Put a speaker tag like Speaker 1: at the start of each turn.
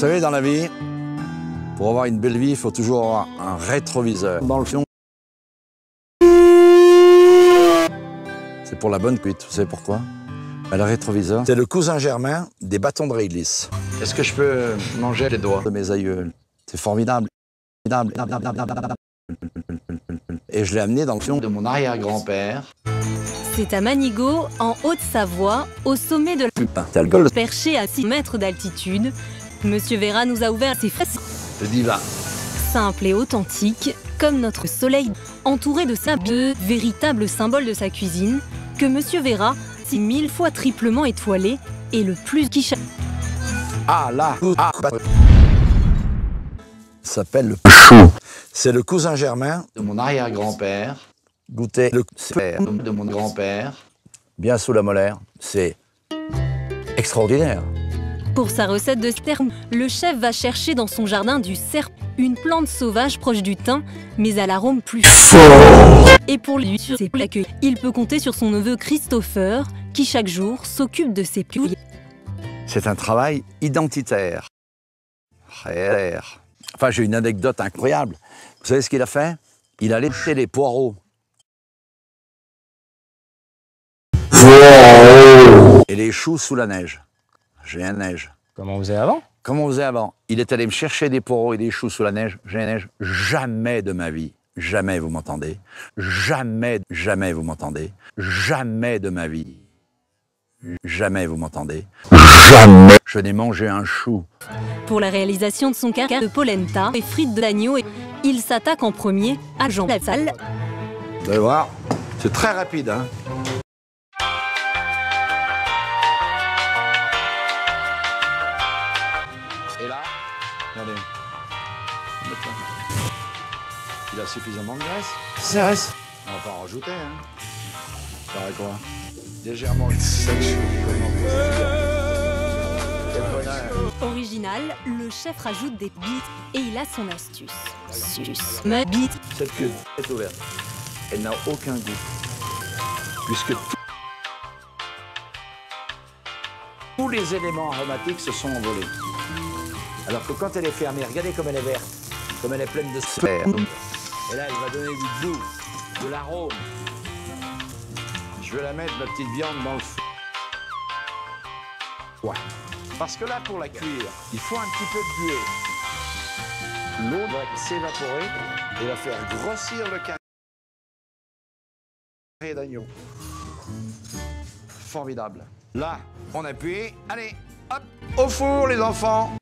Speaker 1: Vous savez, dans la vie, pour avoir une belle vie, il faut toujours avoir un rétroviseur. Dans le fion, c'est pour la bonne cuite. Vous savez pourquoi? Le rétroviseur, c'est le cousin germain des bâtons de réglisse. Est-ce que je peux manger les doigts de mes aïeuls? C'est formidable. Et je l'ai amené dans le fion de mon arrière-grand-père.
Speaker 2: C'est à Manigot, en Haute-Savoie, au sommet de
Speaker 1: la...
Speaker 2: Perché à 6 mètres d'altitude, Monsieur Vera nous a ouvert ses fesses.
Speaker 1: Le divan.
Speaker 2: Simple et authentique, comme notre soleil, entouré de sa bœuf, véritable symbole de sa cuisine, que Monsieur Vera, 6000 fois triplement étoilé, est le plus quiche.
Speaker 1: Ah là, s'appelle le chou. C'est le cousin germain de mon arrière-grand-père. Goûter le père de mon grand-père. Bien sous la molaire. C'est extraordinaire.
Speaker 2: Pour sa recette de sterne, le chef va chercher dans son jardin du serpe, une plante sauvage proche du thym, mais à l'arôme plus fort. Et pour lui, sur ses plats, il peut compter sur son neveu Christopher, qui chaque jour s'occupe de ses pieds.
Speaker 1: C'est un travail identitaire. Enfin, j'ai une anecdote incroyable. Vous savez ce qu'il a fait? Il a laissé les poireaux. Et les choux sous la neige. J'ai la neige.
Speaker 3: Comment on faisait avant?
Speaker 1: Comment on faisait avant? Il est allé me chercher des poireaux et des choux sous la neige. J'ai la neige. Jamais de ma vie. Jamais, vous m'entendez? Jamais, jamais, vous m'entendez? Jamais de ma vie. Jamais, vous m'entendez? Jamais. Je n'ai mangé un chou.
Speaker 2: Pour la réalisation de son caca de polenta et frites d'agneau, il s'attaque en premier à Jean Lassalle.
Speaker 1: Vous allez voir, c'est très rapide, hein? Et là, regardez. Il a suffisamment de graisse. CRS. On va pas en rajouter, hein? Ça va quoi? Légèrement sèche.
Speaker 2: Original, le chef rajoute des bites et il a son astuce. Ma bite.
Speaker 1: Cette queue est ouverte. Elle n'a aucun goût. Puisque tous les éléments aromatiques se sont envolés. Alors que quand elle est fermée, regardez comme elle est verte, comme elle est pleine de sphères. Et là, elle va donner du goût, de l'arôme. Je vais la mettre, ma petite viande, dans le feu. Ouais. Parce que là, pour la cuire, il faut un petit peu de buée. L'eau va s'évaporer et va faire grossir le carré d'agneau. Formidable. Là, on appuie. Allez, hop, au four, les enfants.